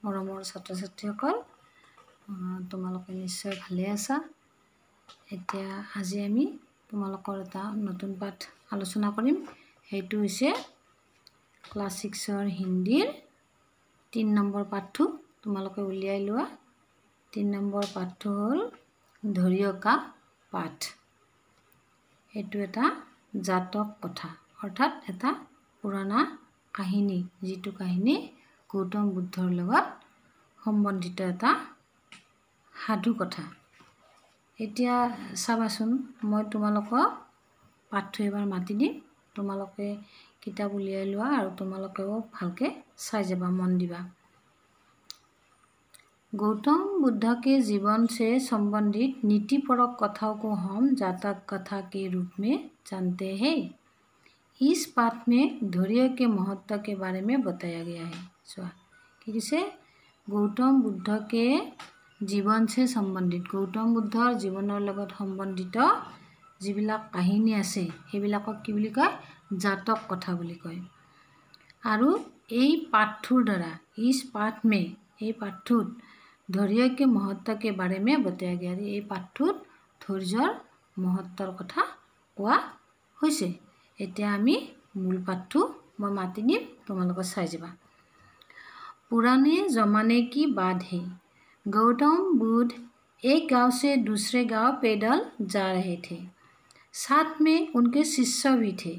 মৰমৰ ছাত্ৰ ছাত্ৰীসকল তোমালোকে নিশ্চয় ভালে আছা। এতিয়া আজি আমি তোমালোকৰ এটা নতুন পাঠ আলোচনা কৰিম। সেইটো হৈছে ক্লাছ 6ৰ হিন্দীৰ 3 নম্বৰ পাঠটো তোমালোকে উলিয়াই লোৱা। 3 নম্বৰ পাঠটো হ'ল ধৰিঅকা পাঠ। এইটো এটা জাতক কথা, অৰ্থাৎ এটা পুৰণা কাহিনী, যিটো কাহিনী গৌতম বুদ্ধৰ লগত সম্বন্ধিত এটা সাধু কথা। এতিয়া চাবাচোন, মই তোমালোকক পাঠটো এবাৰ মাতি দিম, তোমালোকে কিতাপ উলিয়াই লোৱা আৰু তোমালোকেও ভালকে চাই যাবা, মন দিবা। गौतम बुद्ध के जीवन से संबंधित नीतिपरक कथाओं को हम जातक कथा के रूप में जानते हैं। इस पाठ में धैर्य के महत्व के बारे में बताया गया है। किसे गौतम बुद्ध के जीवन से संबंधित, गौतम बुद्धर जीवনৰ লগত সম্বন্ধিত যিবিলাক কাহিনী আছে সেইবিলাকক কি বুলি কয়? জাতক কথা বুলি কয়। আৰু এই পাঠটোৰ দ্বাৰা इस पाठ में এই পাঠটোত धैर्य के महत्व के बारे में बताया गया। এই পাঠটোত ধৈৰ্যৰ महत्वर কথা কোৱা হৈছে। এতিয়া আমি মূল পাঠটো মই মাতি দিম, তোমালোকে চাই যাবা। पुराने जमाने की बात है। गौतम बुद्ध एक गांव से दूसरे गांव पैदल जा रहे थे। साथ में उनके शिष्य भी थे।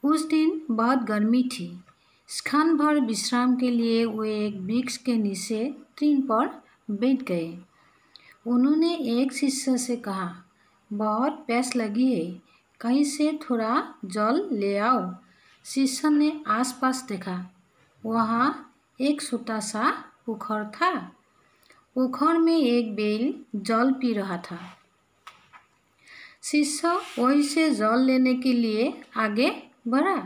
उस दिन बहुत गर्मी थी। क्षण भर विश्राम के लिए वे एक वृक्ष के नीचे टीन पर बैठ गए। उन्होंने एक शिष्य से कहा, बहुत प्यास लगी है, कहीं से थोड़ा जल ले आओ। शिष्य ने आसपास देखा। वहाँ एक छोटा सा पोखर था। पोखर में एक बैल जल पी रहा था। शिष्य वहीं से जल लेने के लिए आगे बढ़ा।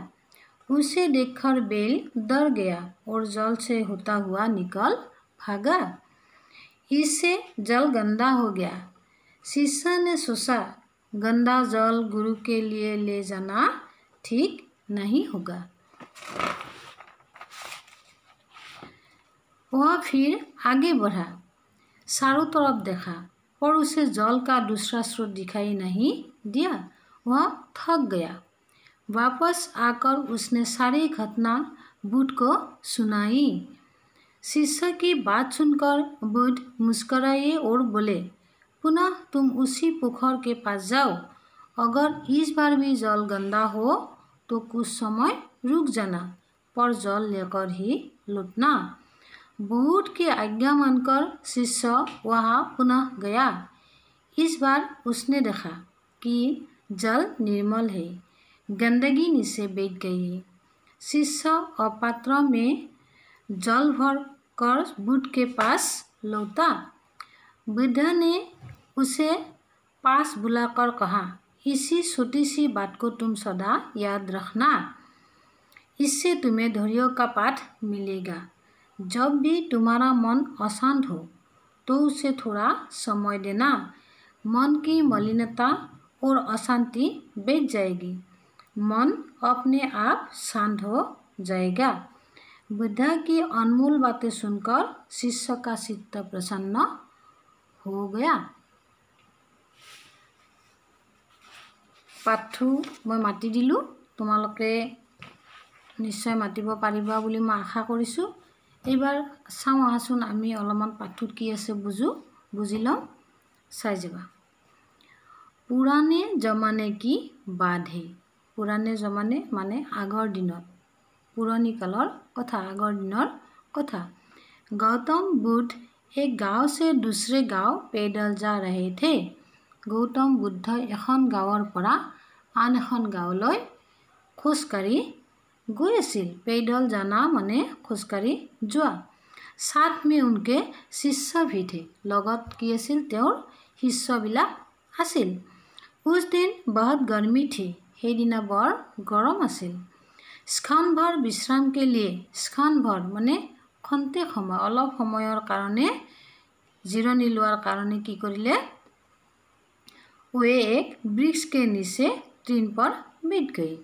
उसे देखकर बैल डर गया और जल से होता हुआ निकल भागा। इससे जल गंदा हो गया। शिष्य ने सोचा, गंदा जल गुरु के लिए ले जाना ठीक नहीं होगा। वह फिर आगे बढ़ा, चारों तरफ देखा, पर उसे जल का दूसरा स्रोत दिखाई नहीं दिया। वह थक गया। वापस आकर उसने सारी घटना बुद्ध को सुनाई। शिष्य की बात सुनकर बुद्ध मुस्कुराए और बोले, पुनः तुम उसी पोखर के पास जाओ। अगर इस बार भी जल गंदा हो तो कुछ समय रुक जाना, पर जल लेकर ही लौटना। बुद्ध की आज्ञा मानकर शिष्य वहाँ पुनः गया। इस बार उसने देखा कि जल निर्मल है, गंदगी नीचे बैठ गई है। शिष्य अपात्र में जल भर कर बुद्ध के पास लौटा। बुद्ध ने उसे पास बुलाकर कहा, इसी छोटी सी बात को तुम सदा याद रखना, इससे तुम्हें धैर्य का पाठ मिलेगा। जब भी तुम्हारा मन अशांत हो तो उसे थोड़ा समय देना, मन की मलिनता और अशांति बैठ जाएगी, मन अपने आप शांत हो जाएगा। बुद्ध की अनमोल बातें सुनकर शिष्य का चित्त प्रसन्न हो गया। পাঠটো মই মাতি দিলোঁ, তোমালোকে নিশ্চয় মাতিব পাৰিবা বুলি মই আশা কৰিছোঁ। এইবাৰ চাওঁ আহাচোন, আমি অলপমান পাঠটোত কি আছে বুজি লওঁ, চাই যাবা। पुराने जमाने की बात है। पुराने जमाने माने আগৰ দিনত, पुरानी कालर कथा, আগৰ দিনৰ कथा। गौतम बुद्ध एक गांव से दूसरे गांव पैदल जा रहे थे। गौतम बुद्ध এখন গাঁৱৰ পৰা আন এখন গাঁৱলৈ খোজকাঢ়ি গৈ আছিল। पैदल जाना माने খোজকাঢ়ি যোৱা। साथ में उनके शिष्य भी थे। লগত কি আছিল? তেওঁৰ শিষ্যবিলাক আছিল। उस दिन बहुत गर्मी थी। সেইদিনা বৰ গৰম আছিল। क्षण भर विश्राम के लिए, क्षण भर माने खन्ते समय, অলপ সময়ৰ কাৰণে জিৰণি লোৱাৰ কাৰণে কি কৰিলে? वे एक वृक्ष के नीचे टीन पर बैठ गए।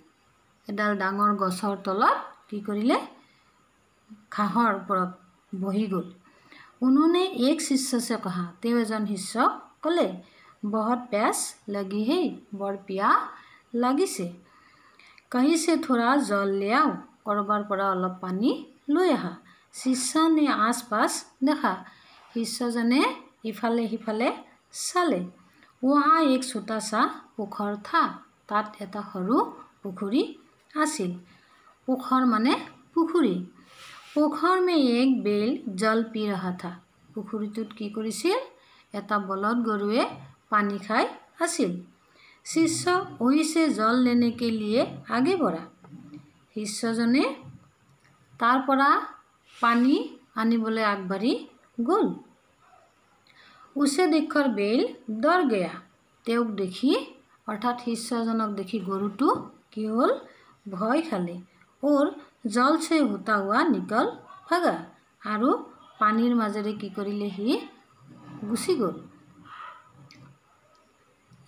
এডাল ডাঙৰ গছৰ তলত কি কৰিলে? ঘাঁহৰ ওপৰত बही गल। उन्होंने एक शिष्य से कहा, तेव एजन शिष्य कले, बहुत प्यास लगी है, बर पियाह लागिसे, कहीं से थोड़ा जल ले आओ, करबार परा अलप पानी লৈ আহা। शिष्य ने आस पास देखा, शिष्यजने इफाले सिफाले चाले। वहाँ एक छोटा सा पोखर था, तात एटा सरू पुखुरी आसिल। पोखर माने पुखुरी। पोखर में एक बेल जल पी रहा था। पुखुरीटुत की करिছিল, एटा बलद गरुए पानी खाई आसिल। शिष्य वहीं से जल लेने के लिए आगे बढ़ा। शिष्यजने तार परा पानी आनिबले आगबाढ़ी गल। उसे देखकर बेल डर गया। तेওক देखी अर्थात शिष्यजनक देखी गरुटो की हल, भय खाले और जल से होता हुआ निकल भागा आरु पानीर माजेरे की करिले हि गुसी गल।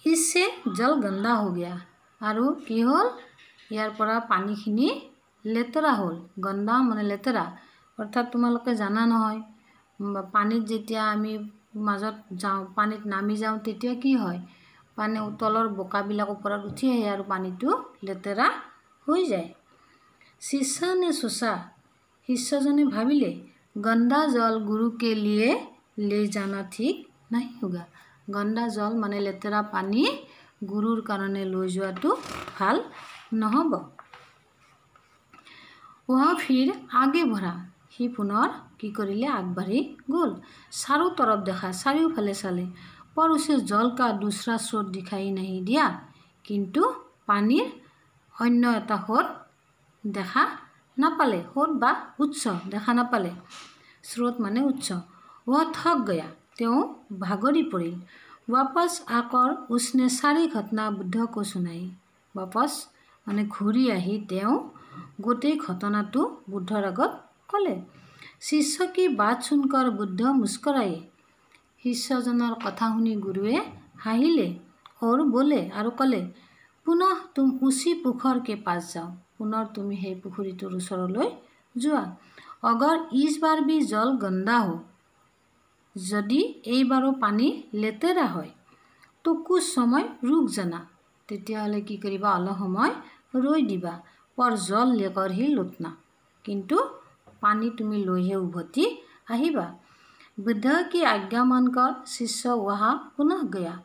इससे जल गंदा हो गया आरु की हल, यार परा पानीखिनि लेतेरा हल। गंदा माने लेतेरा अर्थात तुम्हालोके जाना নহয়, पानीत जेतिया आमी মাজত যাওঁ, पानीत नामी যাওঁ, तेतिया की হয়, पानी तলৰ बोकाबिलाक ओपৰত उठी आহে आरु पानीटो लेतेरा हो जाए। शिष्य ने सोचा, शिष्यजने भाविले, गंदा जल गुरु के लिए ले जाना ठीक नहीं होगा। गंदा जल माने लेतेरा पानी गुरुर कारणे লৈ যোৱাটো ভাল নহব। वह फिर आगे बढ़ा। ही पुनर की करिले आगबाढ़ी गल। चारों तरफ देखा, चारियोफाले चाले, पर उसे जल का दूसरा स्रोत दिखाई नहीं दिया। किंतु पानीर अन्य एटा स्रोत देखा नापाले। स्रोत बा उत्स देखा नापाले। स्रोत माने उत्स। वह थक गया, त्यों भागरी परिल। वापस आकर उसने सारी घटना बुद्ध को सुनाई। वापस माने घूरी आही त्यों गोटे घटनाटो बुद्धर आगत कले। शिष्य की बात सुनकर बुद्ध मुस्कुराए। शिष्यजनर कथा शुनी गुरुए हाहिले और बोले आरु कले, पुनः तुम उसी पुखर के पास जाओ। पुनर तुमी हे पुखुरीटोर ओसरলৈ जोआ। अगर इस बार भी जल गंदा हो, यदि এইবাৰো पानी लेतेरा হয়, तो कुछ समय रुक जाना। तेतियाहले की करिबा, अलप समय रৈ दिबा, पर जल लेकर ही लौटना। किंतु पानी तुमी लैहे उभति आहिबा। बुद्ध की आज्ञा मानकर शिष्य वहाँ पुनः गया।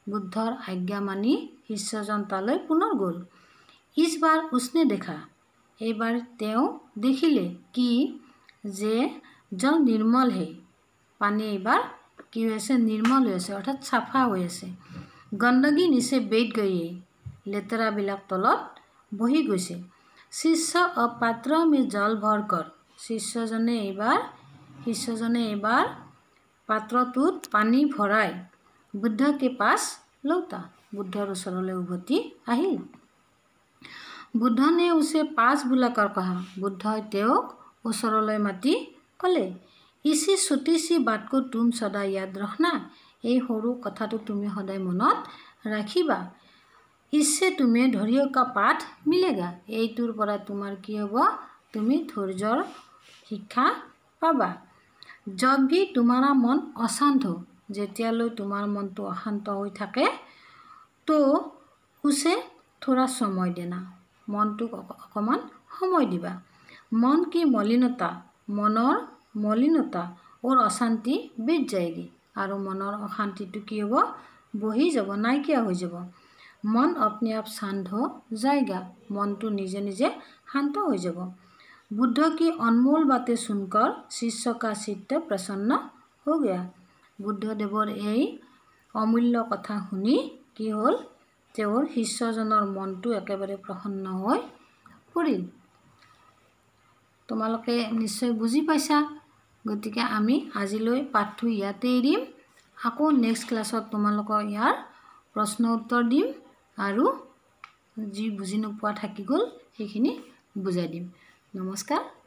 बुद्धर आज्ञा मानी शिष्यजन ताলৈ पुनः गल। इस बार उसने देखा, एबार त्यों देखिले कि जे जल निर्मल है। पानी एबार की होइसे, निर्मल होइसे अर्थात साफा होइसे। गंदगी नीचे बैठ गई है, लेतेरा बिलाक तलत बही गइसे। शिष्य अब पात्र में जल भरकर शिष्यजने एबार पात्रटुत पानी भराई बुद्ध के पास लौटा। बुद्धर ओसरলৈ उभति आहिल। बुद्ध ने उसे पास बुलाकर कहा। बुद्ध त्योक ओसरলৈ माति कले, इसी छोटी सी बात को तुम सदा याद रखना। এই সৰু কথাটো তুমি সদায় মনত ৰাখিবা। इससे तुम्हें धैर्य का पाठ मिलेगा। এইটোৰ পৰা তোমাৰ কি হ'ব, তুমি ধৈৰ্যৰ শিক্ষা पाबा। जब भी तुम्हारा मन अशांत हो, जेतियाলৈ তোমাৰ मनটো अशांत হৈ থাকে, तो उसे थोड़ा समय देना। मनटुक अकमान समय दिबा। मन की मलिनता, मनर मलिनता और अशांति बीत जाएगी और मनर अशांतिटो की हब, बही যাব, नाइकिया हो যাব। मन अपने आप शांत हो जाएगा। मन तो निजे निजे शांत हो যাব। बुद्ध की अनमोल बातें सुनकर शिष्य का चित्त प्रसन्न हो गया। बुद्धदेवर এই अमूल्य कथा शुनी की हल, तेवर शिष्यजनर मनटो एकेबारे प्रसन्न হৈ পৰিল। তোমালোকে निश्चय बुझी पाइছা। गतिके आमी आजिলৈ पाठটো ইয়াতে এৰিম। আকৌ नेक्स्ट क्लासत তোমালোকৰ ইয়াৰ प्रश्न उत्तर दिम আৰু जी बुझी নোপোৱা থাকি গ'ল সেইখিনি বুজাই দিম। नमस्कार।